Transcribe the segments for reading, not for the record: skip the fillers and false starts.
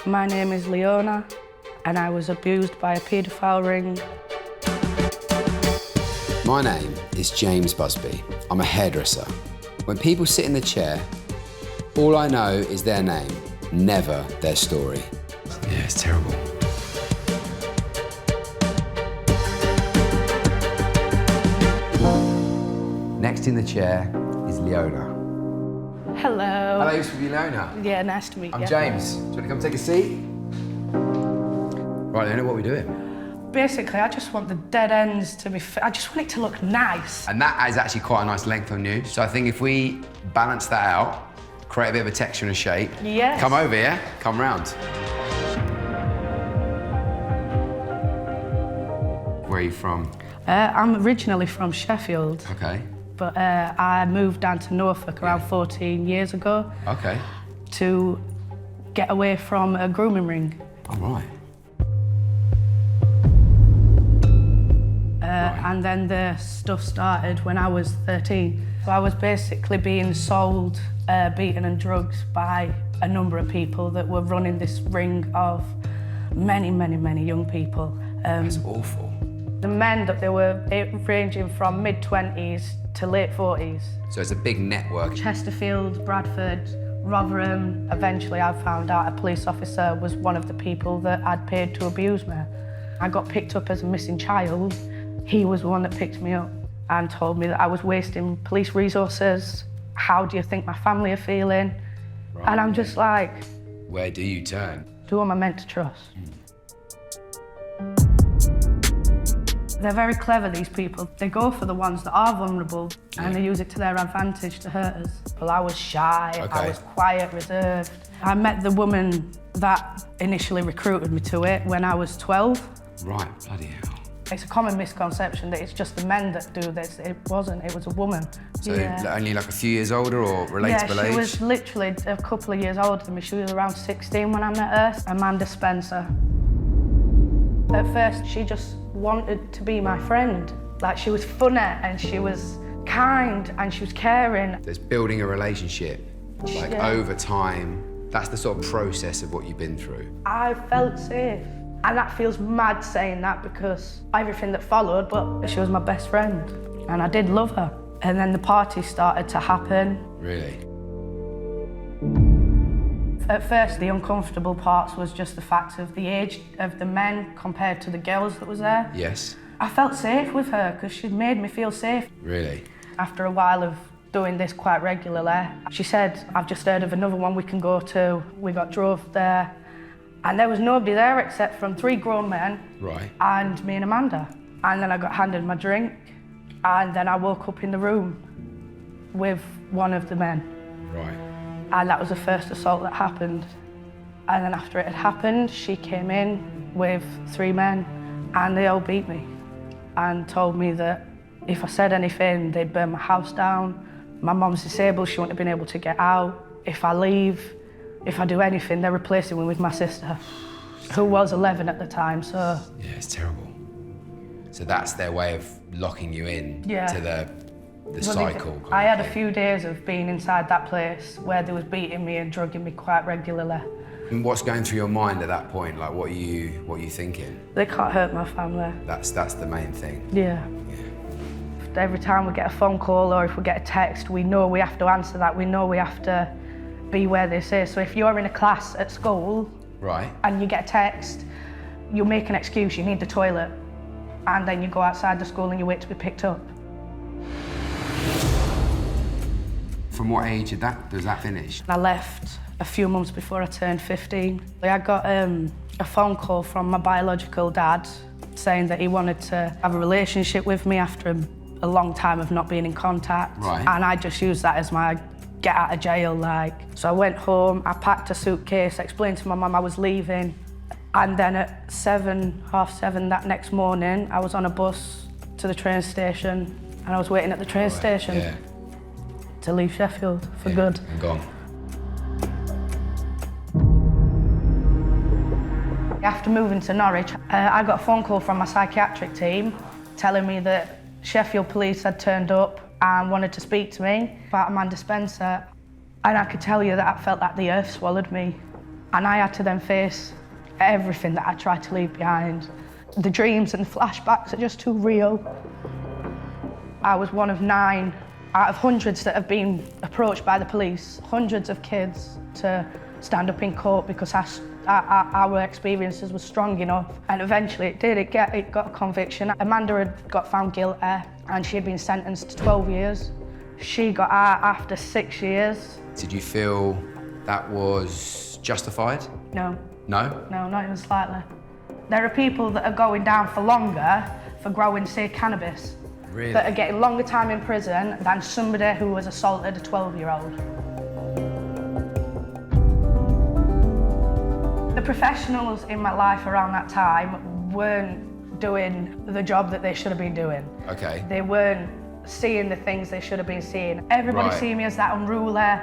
My name is Leona, and I was abused by a paedophile ring. My name is James Busby. I'm a hairdresser. When people sit in the chair, all I know is their name, never their story. Yeah, it's terrible. Next in the chair is Leona. Hello. Hello, it's Leona. Yeah, nice to meet you. I'm James. Do you want to come take a seat? Right, Leona, what are we doing? Basically, I just want the dead ends to be I just want it to look nice. And that is actually quite a nice length on you. So I think if we balance that out, create a bit of a texture and a shape. Yes. Come over, yeah? Come round. Where are you from? I'm originally from Sheffield. Okay. But I moved down to Norfolk around 14 years ago. Okay. To get away from a grooming ring. All right. And then the stuff started when I was 13. So I was basically being sold, beaten and drugged by a number of people that were running this ring of many, many, many young people. That's awful. The men that they were ranging from mid-20s to late 40s. So it's a big network. Chesterfield, Bradford, Rotherham. Eventually I found out a police officer was one of the people that I'd paid to abuse me. I got picked up as a missing child. He was the one that picked me up and told me that I was wasting police resources. How do you think my family are feeling? Right. And I'm just like... Where do you turn? Who am I meant to trust? They're very clever, these people. They go for the ones that are vulnerable and they use it to their advantage to hurt us. Well, I was shy, Okay. I was quiet, reserved. I met the woman that initially recruited me to it when I was 12. Right, bloody hell. It's a common misconception that it's just the men that do this. It wasn't, it was a woman. So only like a few years older or relatable age? Yeah, she was literally a couple of years older than me. She was around 16 when I met her, Amanda Spencer. At first, she just wanted to be my friend. Like, she was funny and she was kind and she was caring. There's building a relationship, like over time. That's the sort of process of what you've been through. I felt safe. And that feels mad saying that because everything that followed, but she was my best friend and I did love her. And then the party started to happen. Really? At first, the uncomfortable parts was just the fact of the age of the men compared to the girls that was there. Yes. I felt safe with her because she'd made me feel safe. Really? After a while of doing this quite regularly, she said, I've just heard of another one we can go to. We got drove there. And there was nobody there except from 3 grown men and me and Amanda. And then I got handed my drink and then I woke up in the room with one of the men. Right. And that was the first assault that happened. And then after it had happened, she came in with 3 men and they all beat me and told me that if I said anything, they'd burn my house down. My mom's disabled, she wouldn't have been able to get out. If I leave, if I do anything, they're replacing me with my sister, who was 11 at the time, so... Yeah, it's terrible. So that's their way of locking you in to the cycle. I had a few days of being inside that place where they was beating me and drugging me quite regularly. And what's going through your mind at that point? Like, what are you thinking? They can't hurt my family. That's the main thing. Yeah. Every time we get a phone call or if we get a text, we know we have to answer that. We know we have to be where they say. So if you're in a class at school and you get a text, you make an excuse, you need the toilet, and then you go outside the school and you wait to be picked up. From what age does that finish? I left a few months before I turned 15. I got a phone call from my biological dad saying that he wanted to have a relationship with me after a long time of not being in contact. And I just used that as my get out of jail, like. So I went home, I packed a suitcase, explained to my mum I was leaving, and then at 7:30 that next morning, I was on a bus to the train station, and I was waiting at the train station to leave Sheffield for good. And gone. After moving to Norwich, I got a phone call from my psychiatric team telling me that Sheffield police had turned up and wanted to speak to me about Amanda Spencer. And I could tell you that I felt like the earth swallowed me. And I had to then face everything that I tried to leave behind. The dreams and the flashbacks are just too real. I was one of 9 out of hundreds that have been approached by the police, hundreds of kids to stand up in court because our experiences were strong enough. And eventually it did, it got a conviction. Amanda had got found guilty and she had been sentenced to 12 years. She got out after 6 years. Did you feel that was justified? No. No? No, not even slightly. There are people that are going down for longer for growing, say, cannabis. Really? That are getting longer time in prison than somebody who was assaulted a 12-year-old. The professionals in my life around that time weren't doing the job that they should have been doing. Okay. They weren't seeing the things they should have been seeing. Everybody see me as that unruly,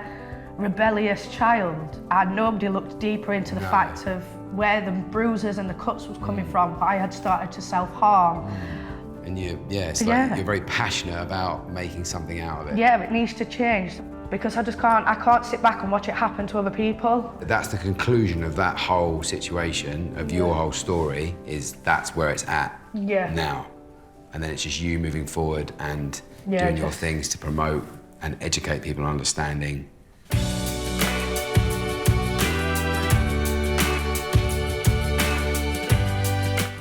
rebellious child, and nobody looked deeper into the fact of where the bruises and the cuts was coming from. I had started to self-harm. And you're very passionate about making something out of it. Yeah, it needs to change because I can't sit back and watch it happen to other people. That's the conclusion of that whole situation, of your whole story, is that's where it's at now. And then it's just you moving forward and doing your things to promote and educate people on understanding.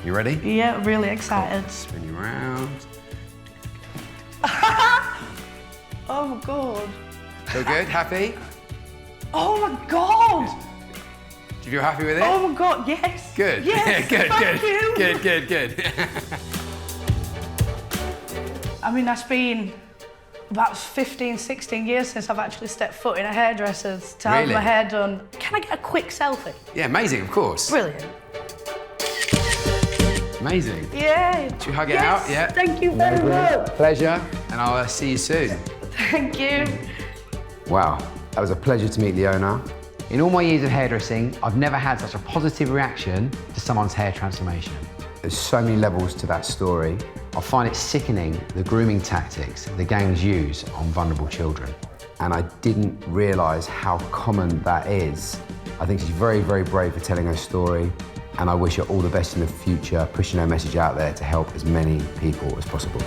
You ready? Yeah, really excited. Spin you around. Oh my God. Feel good? Happy? Oh my God. Do you feel happy with it? Oh my God, yes. Good. Yes, good, thank you. Good. I mean, that's been about 15, 16 years since I've actually stepped foot in a hairdresser's to have my hair done. Can I get a quick selfie? Yeah, amazing, of course. Brilliant. Amazing. Yeah. Should we hug it out? Yeah. Thank you very much. Pleasure, and I'll see you soon. Thank you. Wow, that was a pleasure to meet Leona. In all my years of hairdressing, I've never had such a positive reaction to someone's hair transformation. There's so many levels to that story. I find it sickening, the grooming tactics the gangs use on vulnerable children. And I didn't realise how common that is. I think she's very, very brave for telling her story, and I wish her all the best in the future, pushing her message out there to help as many people as possible.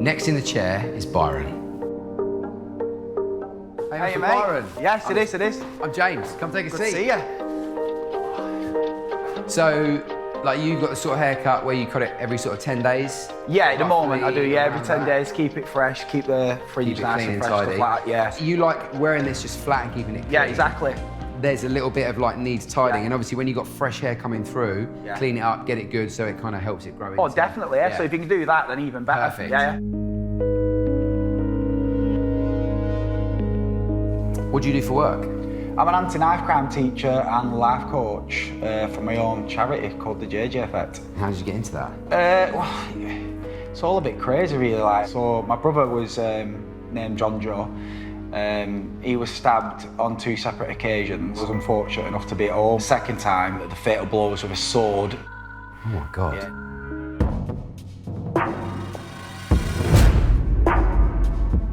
Next in the chair is Byron. Hey, mate. Byron. Yes, it is. I'm James. Come take a seat. Good to see you. So, like, you've got the sort of haircut where you cut it every sort of 10 days? Yeah, at the moment I roughly, do, yeah, every 10 that. days, keep it fresh, keep the fringe nice and fresh, stuff like that, yeah. You like wearing this just flat and keeping it clean? Yeah, exactly. There's a little bit of like needs tidying, and obviously when you've got fresh hair coming through, clean it up, get it good, so it kind of helps it grow. Oh, definitely, yeah. So if you can do that, then even better. Perfect. Yeah. What do you do for work? I'm an anti-knife crime teacher and life coach for my own charity called the JJ Effect. How did you get into that? Well, it's all a bit crazy, really. Like, so my brother was named John Joe. He was stabbed on 2 separate occasions. I was unfortunate enough to be at home. Second time, the fatal blow was with a sword. Oh my God. Yeah.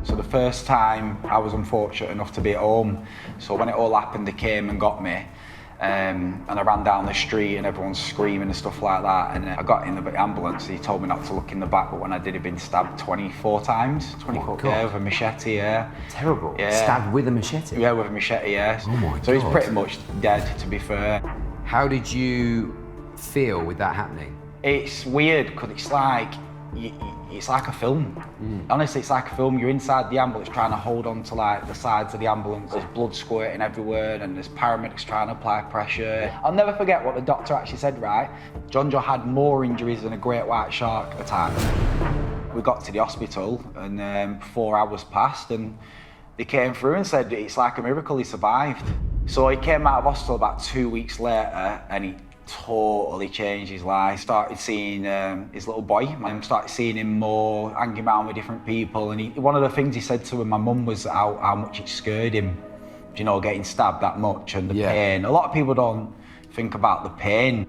So the first time, I was unfortunate enough to be at home. So when it all happened, they came and got me. And I ran down the street and everyone's screaming and stuff like that. And I got in the ambulance. He told me not to look in the back, but when I did, he'd been stabbed 24 times. 24, yeah, with a machete, yeah. Terrible. Yeah. Stabbed with a machete? Yeah, with a machete, yeah. Oh my God. So he's pretty much dead, to be fair. How did you feel with that happening? It's weird, because it's like a film. Honestly, it's like a film. You're inside the ambulance trying to hold on to like the sides of the ambulance. There's blood squirting everywhere and there's paramedics trying to apply pressure. I'll never forget what the doctor actually said, right? John Joe had more injuries than a great white shark at the time. We got to the hospital and 4 hours passed and they came through and said it's like a miracle he survived. So he came out of hospital about 2 weeks later and he totally changed his life. Started seeing his little boy, started seeing him more, hanging around with different people. And one of the things he said to my mum was how much it scared him, you know, getting stabbed that much and the pain. A lot of people don't think about the pain.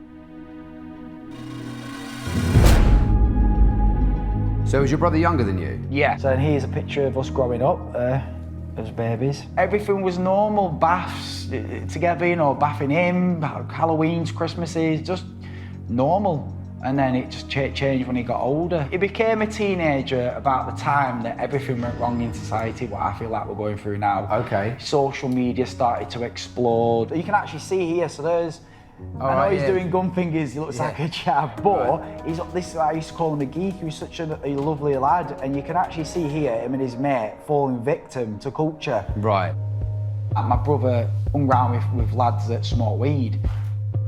So was your brother younger than you? Yeah. So then here's a picture of us growing up as babies. Everything was normal, baths together, you know, bathing him, Halloweens, Christmases, just normal. And then it just changed when he got older. He became a teenager about the time that everything went wrong in society, what I feel like we're going through now. Okay. Social media started to explode. You can actually see here, so there's, I know he's doing gun fingers, he looks like a chav, but I used to call him a geek, he was such a lovely lad, and you can actually see here him and his mate falling victim to culture. Right. My brother hung around with lads that smoke weed.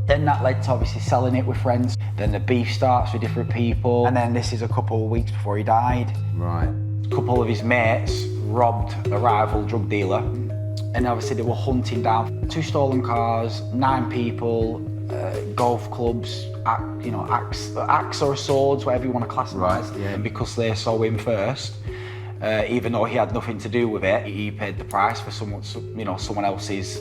Then that led to obviously selling it with friends. Then the beef starts with different people. And then this is a couple of weeks before he died. Right. A couple of his mates robbed a rival drug dealer. And obviously they were hunting down 2 stolen cars, 9 people, golf clubs, axe or swords, whatever you want to class them as. Yeah. And because they saw him first, even though he had nothing to do with it, he paid the price for someone else's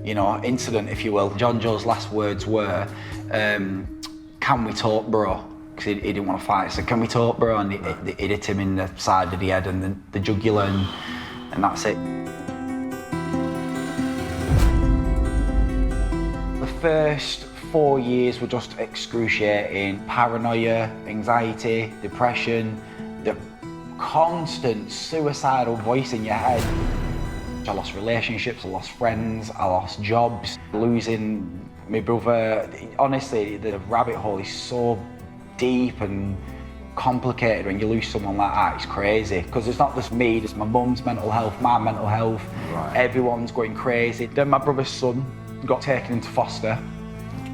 incident, if you will. John Joe's last words were, can we talk, bro? Because he didn't want to fight, so can we talk, bro? And it hit him in the side of the head and the jugular, and that's it. The first 4 years were just excruciating. Paranoia, anxiety, depression, the constant suicidal voice in your head. I lost relationships, I lost friends, I lost jobs. Losing my brother, honestly, the rabbit hole is so deep and complicated. When you lose someone like that, it's crazy. Because it's not just me, it's my mum's mental health, my mental health. Right. Everyone's going crazy. Then my brother's son got taken into foster,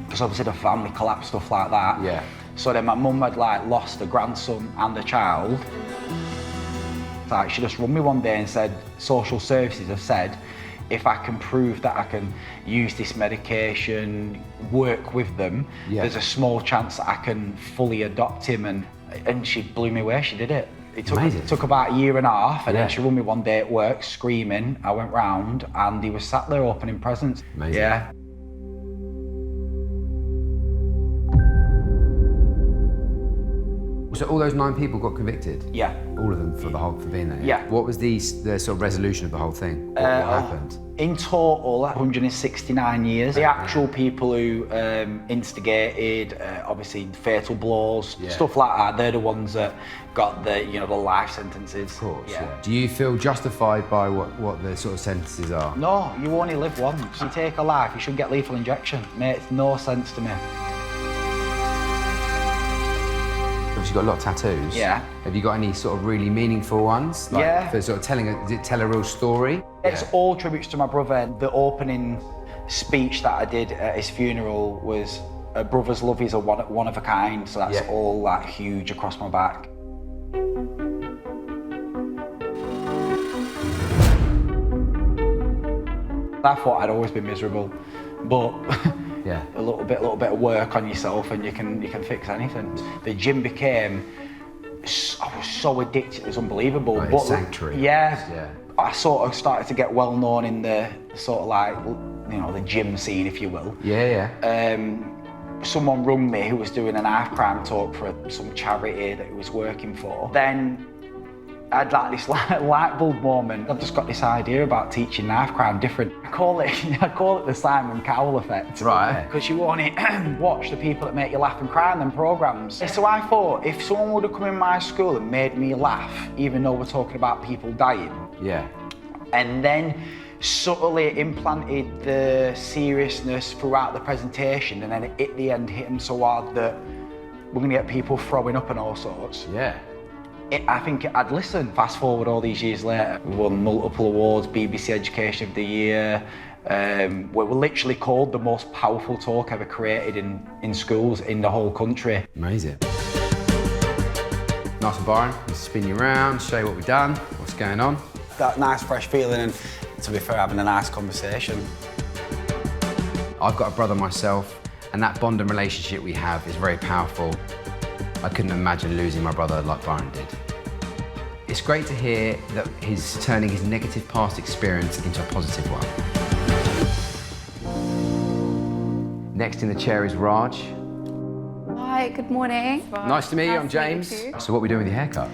because obviously the family collapsed, stuff like that. Yeah. So then my mum had lost a grandson and a child. She just rung me one day and said, social services have said, if I can prove that I can use this medication, work with them, there's a small chance that I can fully adopt him. And she blew me away, she did it. It took about 1.5 years, and then she rung me one day at work screaming. I went round and he was sat there opening presents. Amazing. Yeah. So all those 9 people got convicted? Yeah. All of them for being there? Yeah. What was the sort of resolution of the whole thing? What happened? In total, 169 years. The actual people who instigated, obviously fatal blows, stuff like that, they're the ones that got the life sentences. Of course, yeah. Do you feel justified by what the sort of sentences are? No, you only live once. You take a life, you should get lethal injection. Makes no sense to me. You've got a lot of tattoos. Yeah. Have you got any sort of really meaningful ones? For sort of does it tell a real story? It's all tributes to my brother. The opening speech that I did at his funeral was, a brother's love is a one of a kind, so that's all huge across my back. I thought I'd always been miserable, but a little bit of work on yourself and you can fix anything. The gym became, I was so addicted, it was unbelievable. Like a sanctuary. Yeah. I sort of started to get well known in the sort of the gym scene, if you will. Someone rung me who was doing a knife crime talk for some charity that he was working for. Then I had this light bulb moment. I've just got this idea about teaching knife crime different. I call it the Simon Cowell effect. Right. Because you only watch the people that make you laugh and cry in them programmes. So I thought, if someone would have come in my school and made me laugh, even though we're talking about people dying, and then subtly implanted the seriousness throughout the presentation, and then at the end hit them so hard that we're going to get people throwing up and all sorts. I think I'd listen. Fast forward all these years later, we won multiple awards, BBC Education of the Year. We were literally called the most powerful talk ever created in schools in the whole country. Amazing. Nice and Byron, let's spin you around, show you what we've done, what's going on. That nice fresh feeling and, to be fair, having a nice conversation. I've got a brother myself, and that bond and relationship we have is very powerful. I couldn't imagine losing my brother like Byron did. It's great to hear that he's turning his negative past experience into a positive one. Next in the chair is Raj. I Hi, good morning. Nice to meet you, I'm James. So what are we doing with your haircut?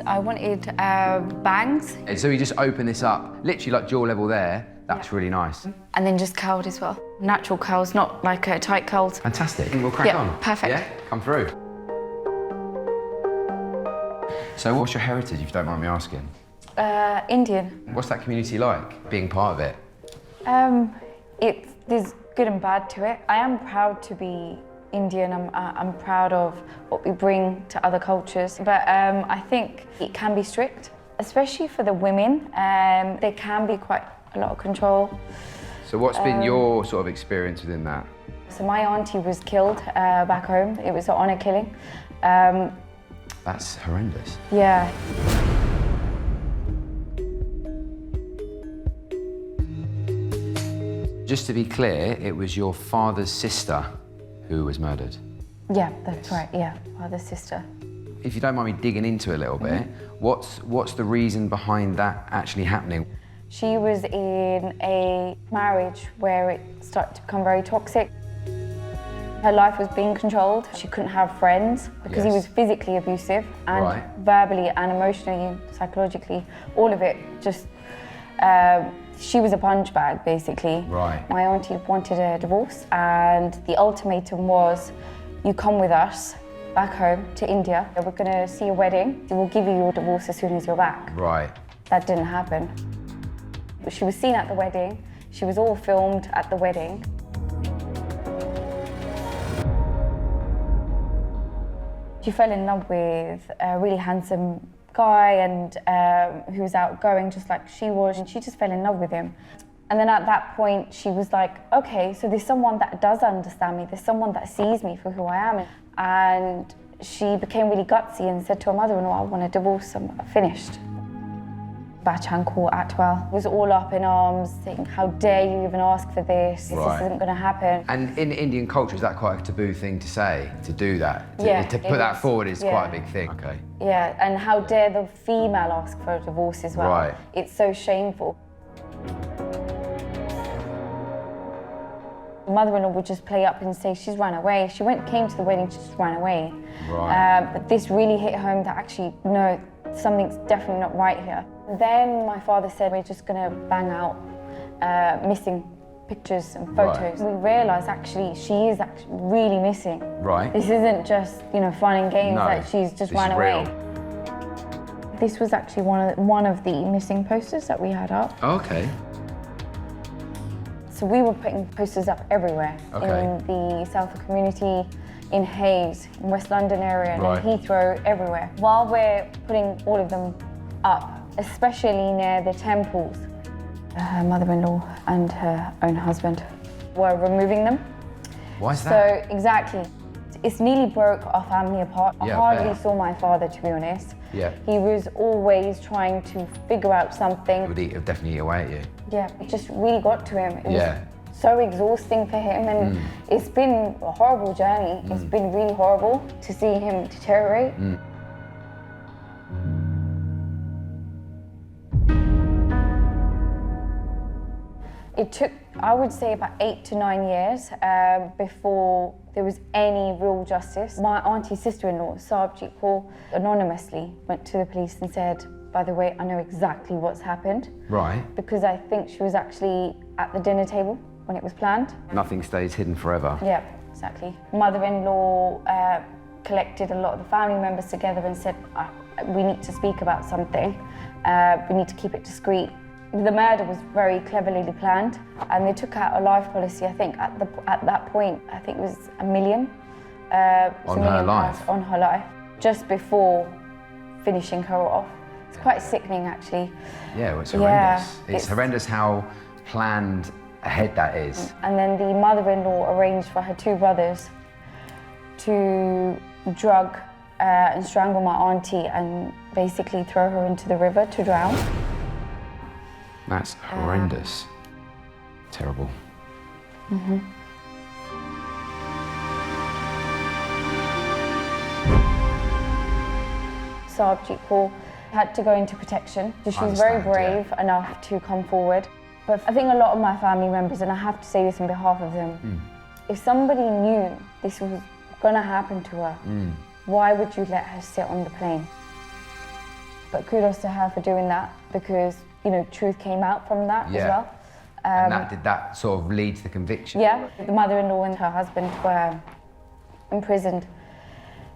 I wanted bangs. And so you just open this up, literally like jaw level there. That's really nice. And then just curled as well. Natural curls, not like a tight curls. Fantastic. We'll crack on. Perfect. Yeah, come through. So what's your heritage, if you don't mind me asking? Indian. What's that community like, being part of it? There's good and bad to it. I am proud to be Indian. I'm proud of what we bring to other cultures. But I think it can be strict, especially for the women. There can be quite a lot of control. So what's been your sort of experience within that? So my auntie was killed back home. It was an honour killing. That's horrendous. Yeah. Just to be clear, it was your father's sister who was murdered? Yeah, that's right, yeah, father's sister. If you don't mind me digging into it a little bit, what's the reason behind that actually happening? She was in a marriage where it started to become very toxic. Her life was being controlled. She couldn't have friends because he was physically abusive and verbally and emotionally, psychologically, all of it. Just, she was a punch bag, basically. Right. My auntie wanted a divorce, and the ultimatum was, you come with us back home to India. We're going to see a wedding. We'll give you your divorce as soon as you're back. Right. That didn't happen. She was seen at the wedding. She was all filmed at the wedding. She fell in love with a really handsome guy and who was outgoing just like she was, and she just fell in love with him. And then at that point she was like, okay, so there's someone that does understand me, there's someone that sees me for who I am. And she became really gutsy and said to her mother-in-law, I want a divorce, I'm finished. Bachan Court Atwell was all up in arms, saying, how dare you even ask for this? This isn't going to happen. And in Indian culture, is that quite a taboo thing to say, to do that? To put that forward is quite a big thing. Okay. Yeah, and how dare the female ask for a divorce as well? Right. It's so shameful. Mother-in-law would just play up and say she's run away. She came to the wedding, she just ran away. Right. But this really hit home that actually, no, something's definitely not right here. Then my father said, we're just going to bang out missing pictures and photos. Right. We realised actually she is actually really missing. Right. This isn't just, fun and games, like she's just ran away. Real. This was actually one of the missing posters that we had up. Oh, okay. So we were putting posters up everywhere, in the Southall community, in Hayes, in West London area, and in Heathrow, everywhere. While we're putting all of them up, especially near the temples, her mother-in-law and her own husband were removing them. Why is that? So, exactly. It's nearly broke our family apart. I hardly saw my father, to be honest. Yeah. He was always trying to figure out something. It would definitely eat away at you. Yeah, it just really got to him. It was so exhausting for him, and it's been a horrible journey. It's been really horrible to see him deteriorate. It took, I would say, about 8 to 9 years before there was any real justice. My auntie's sister-in-law, Sarbjeet Kaur, anonymously went to the police and said, by the way, I know exactly what's happened. Right. Because I think she was actually at the dinner table when it was planned. Nothing stays hidden forever. Yeah, exactly. Mother-in-law collected a lot of the family members together and said, we need to speak about something. We need to keep it discreet. The murder was very cleverly planned, and they took out a life policy, I think, at that point, I think it was $1 million. On her life? On her life, just before finishing her off. It's quite sickening, actually. Yeah, well, it's horrendous. It's horrendous how planned ahead that is. And then the mother-in-law arranged for her 2 brothers to drug and strangle my auntie and basically throw her into the river to drown. That's horrendous. Terrible. Sarbjeet Kaur had to go into protection. She was very brave enough to come forward. But I think a lot of my family members, and I have to say this on behalf of them, if somebody knew this was gonna happen to her. Why would you let her sit on the plane? But kudos to her for doing that, because, you know, truth came out from that as well. And did that sort of lead to the conviction? Yeah, the mother-in-law and her husband were imprisoned.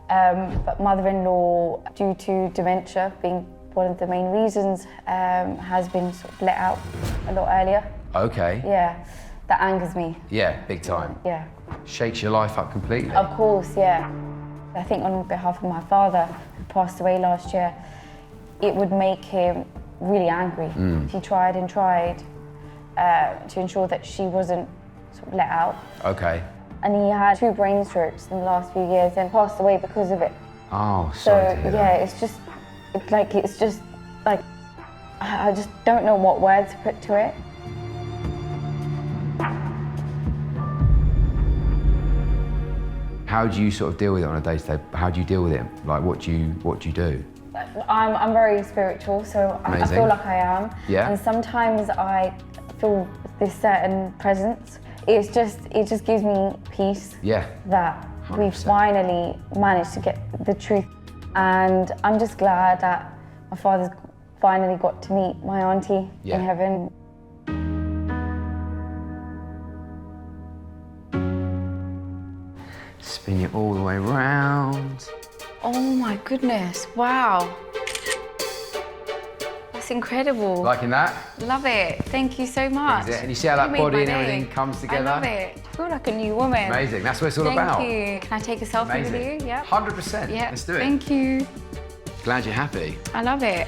But mother-in-law, due to dementia being one of the main reasons, has been sort of let out a lot earlier. Okay. Yeah, that angers me. Yeah, big time. Yeah. Shakes your life up completely. Of course, yeah. I think on behalf of my father, who passed away last year, it would make him really angry. He tried and tried to ensure that she wasn't sort of let out. Okay. And he had 2 brain strokes in the last few years and passed away because of it. Oh, So sorry to hear yeah, that. it's just like I just don't know what words to put to it. How do you sort of deal with it on a day-to-day? How do you deal with it? Like, what do you do? I'm very spiritual, so I Amazing. feel like I am. Yeah. And sometimes I feel this certain presence. It just gives me peace. Yeah. That we 100%. finally managed to get the truth. And I'm just glad that my father's finally got to meet my auntie Yeah. in heaven. Spin it all the way round. Oh my goodness, wow. That's incredible. Liking that? Love it. Thank you so much. Is it? And you see how that You made body my and day. everything comes together? I love it. I feel like a new woman. Amazing. That's what it's all about. Thank you. Can I take a selfie Amazing. with you? Yeah. 100%. Yeah. Let's do it. Thank you. Glad you're happy. I love it.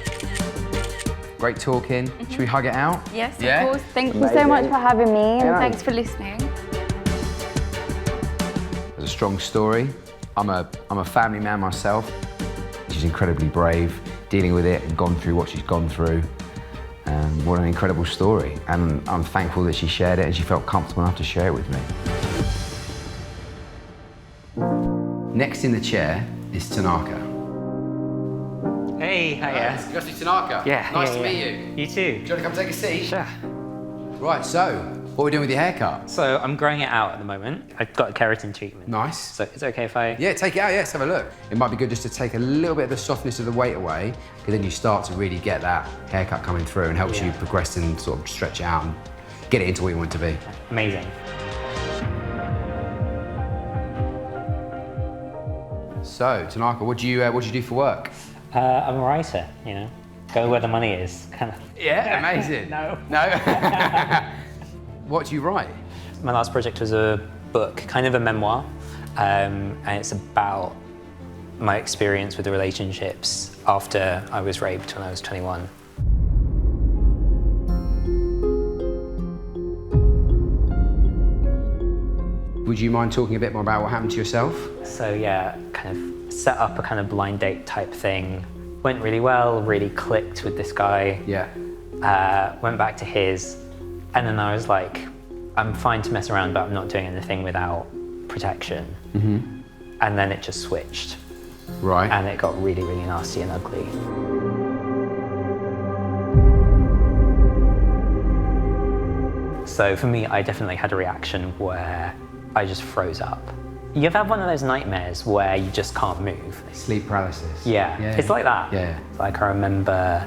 Great talking. Should we hug it out? Yes, Yeah? of course. Thank you so much for having me, and thanks for listening. It's a strong story. I'm a family man myself. She's incredibly brave, dealing with it and gone through what she's gone through. What an incredible story. And I'm thankful that she shared it and she felt comfortable enough to share it with me. Next in the chair is Tanaka. Hey, hiya. You got to see Tanaka. Yeah. Nice yeah, to yeah. meet you. You too. Do you want to come take a seat? Sure. Right, so, what are we doing with your haircut? So I'm growing it out at the moment. I've got a keratin treatment. Nice. So it's okay if I... Yeah, take it out, yeah, let's have a look. It might be good just to take a little bit of the softness of the weight away, because then you start to really get that haircut coming through and helps you progress and sort of stretch it out and get it into what you want it to be. Amazing. So, Tanaka, what do you do for work? I'm a writer, you know. Go where the money is, kind of. Yeah, amazing. No. No? What do you write? My last project was a book, kind of a memoir, and it's about my experience with the relationships after I was raped when I was 21. Would you mind talking a bit more about what happened to yourself? So yeah, kind of set up a kind of blind date type thing. Went really well, really clicked with this guy. Yeah. Went back to his, and then I was like, I'm fine to mess around, but I'm not doing anything without protection. And then it just switched. Right. And it got really, really nasty and ugly. So for me, I definitely had a reaction where I just froze up. You ever have one of those nightmares where you just can't move? Sleep paralysis. Yeah, it's like that. Yeah. Like I remember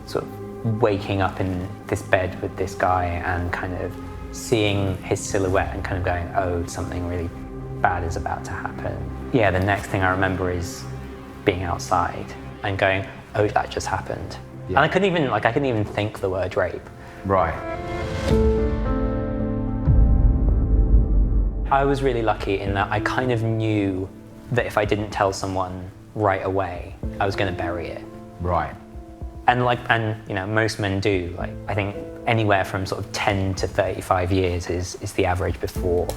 sort of waking up in this bed with this guy and kind of seeing his silhouette and kind of going, oh, something really bad is about to happen. Yeah, the next thing I remember is being outside and going, oh, that just happened. Yeah. And I couldn't even think the word rape. Right. I was really lucky in that I kind of knew that if I didn't tell someone right away, I was going to bury it. Right. And you know, most men do. Like, I think anywhere from sort of 10 to 35 years is the average before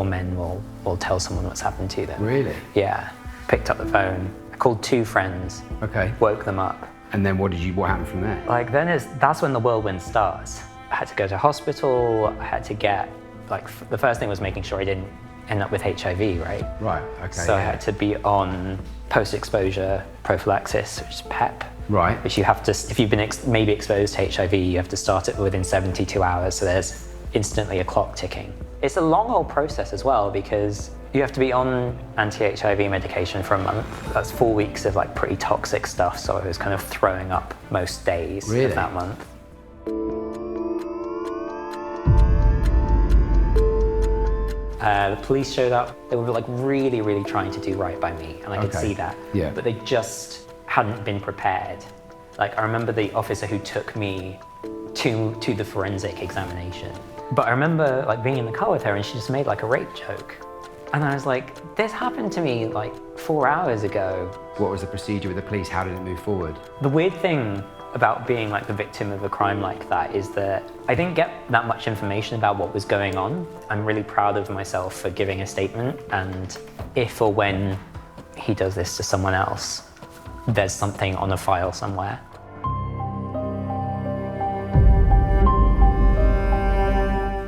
men will tell someone what's happened to them. Really? Yeah. Picked up the phone. I called 2 friends. Okay. Woke them up. And then what happened from there? Like that's when the whirlwind starts. I had to go to hospital. I had to get the first thing was making sure I didn't end up with HIV, right? Right. Okay. So I had to be on post-exposure prophylaxis, which is PEP. Right. Which you have to, if you've been maybe exposed to HIV, you have to start it within 72 hours. So there's instantly a clock ticking. It's a long old process as well because You have to be on anti-HIV medication for a month. That's 4 weeks of like pretty toxic stuff, so I was kind of throwing up most days of that month. The police showed up. They were like really, really trying to do right by me, and I could see that. Yeah. But they just hadn't been prepared. Like, I remember the officer who took me to the forensic examination. But I remember like being in the car with her, and she just made like a rape joke. And I was like, this happened to me like 4 hours ago. What was the procedure with the police? How did it move forward? The weird thing about being like the victim of a crime like that is that I didn't get that much information about what was going on. I'm really proud of myself for giving a statement, and if or when he does this to someone else, there's something on a file somewhere.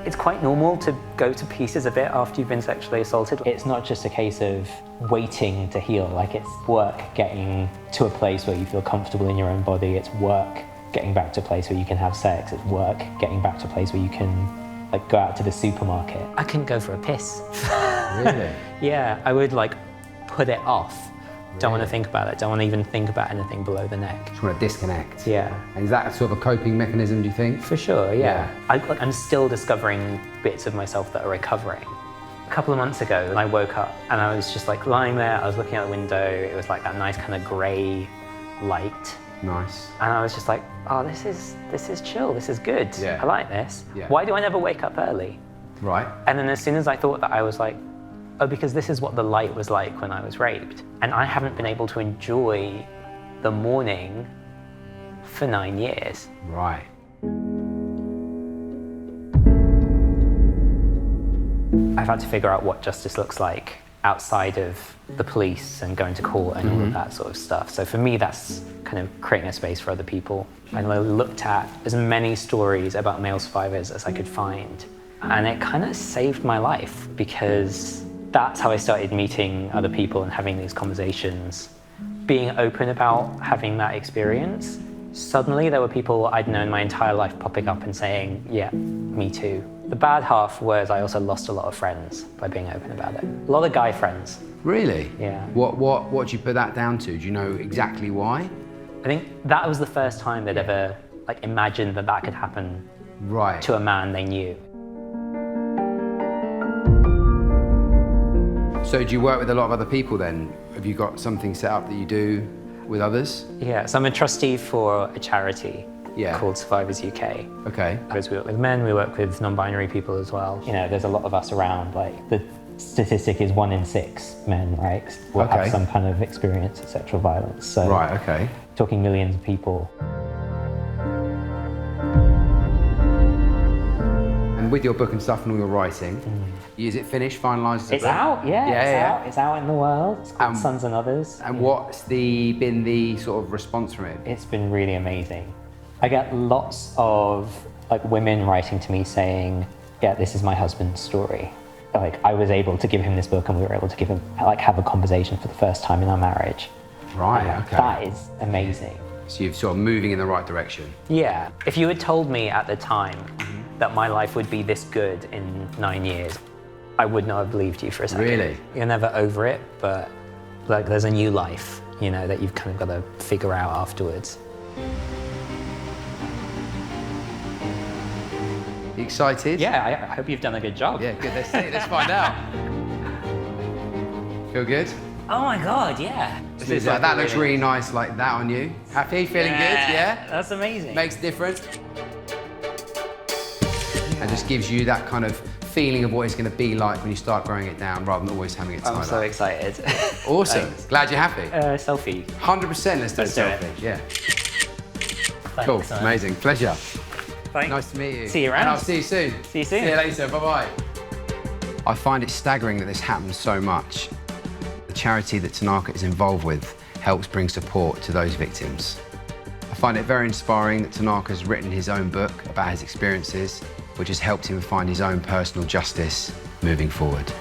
It's quite normal to go to pieces a bit after you've been sexually assaulted. It's not just a case of waiting to heal, like it's work getting to a place where you feel comfortable in your own body. It's work getting back to a place where you can have sex. It's work getting back to a place where you can like go out to the supermarket. I couldn't go for a piss. Really? Yeah, I would like put it off. Don't want to think about it. Don't want to even think about anything below the neck. Just want to disconnect. Yeah. And is that sort of a coping mechanism, do you think? For sure, yeah. I'm still discovering bits of myself that are recovering. A couple of months ago, I woke up and I was just like lying there. I was looking out the window. It was like that nice kind of grey light. Nice. And I was just like, oh, this is chill. This is good. Yeah. I like this. Yeah. Why do I never wake up early? Right. And then as soon as I thought that, I was like, oh, because this is what the light was like when I was raped. And I haven't been able to enjoy the morning for 9 years. Right. I've had to figure out what justice looks like outside of the police and going to court and all of that sort of stuff. So for me, that's kind of creating a space for other people. I looked at as many stories about male survivors as I could find. And it kind of saved my life, because that's how I started meeting other people and having these conversations. Being open about having that experience, suddenly there were people I'd known my entire life popping up and saying, yeah, me too. The bad half was I also lost a lot of friends by being open about it. A lot of guy friends. Really? Yeah. What do you put that down to? Do you know exactly why? I think that was the first time they'd ever like imagined that that could happen to a man they knew. So do you work with a lot of other people then? Have you got something set up that you do with others? Yeah, so I'm a trustee for a charity called Survivors UK. Okay. Because we work with men, we work with non-binary people as well. You know, there's a lot of us around. Like, the statistic is 1 in 6 men, right, will have some kind of experience of sexual violence. So talking millions of people. And with your book and stuff and all your writing, is it finished, finalised? It's out, yeah. It's out in the world. It's called Sons and Others. And what's been the sort of response from it? It's been really amazing. I get lots of like women writing to me saying, yeah, this is my husband's story. Like, I was able to give him this book and we were able to give him, like, have a conversation for the first time in our marriage. Right, okay. That is amazing. So you're sort of moving in the right direction. Yeah. If you had told me at the time that my life would be this good in 9 years, I would not have believed you for a second. Really? You're never over it, but like there's a new life, you know, that you've kind of got to figure out afterwards. You excited? Yeah, I hope you've done a good job. Yeah, good. Let's see. Let's find out. Feel good? Oh my God, yeah. That looks really nice, like that on you. Happy? Feeling good? Yeah? That's amazing. Makes a difference. And just gives you that kind of feeling of what it's going to be like when you start growing it down, rather than always having it tied up. I'm so excited. Awesome. Glad you're happy. Selfie. 100%. Let's do a selfie. Yeah. Thanks, cool. Amazing. Pleasure. Thanks. Nice to meet you. See you around. And I'll see you soon. See you soon. See you later. Bye-bye. I find it staggering that this happens so much. The charity that Tanaka is involved with helps bring support to those victims. I find it very inspiring that Tanaka's written his own book about his experiences, which has helped him find his own personal justice moving forward.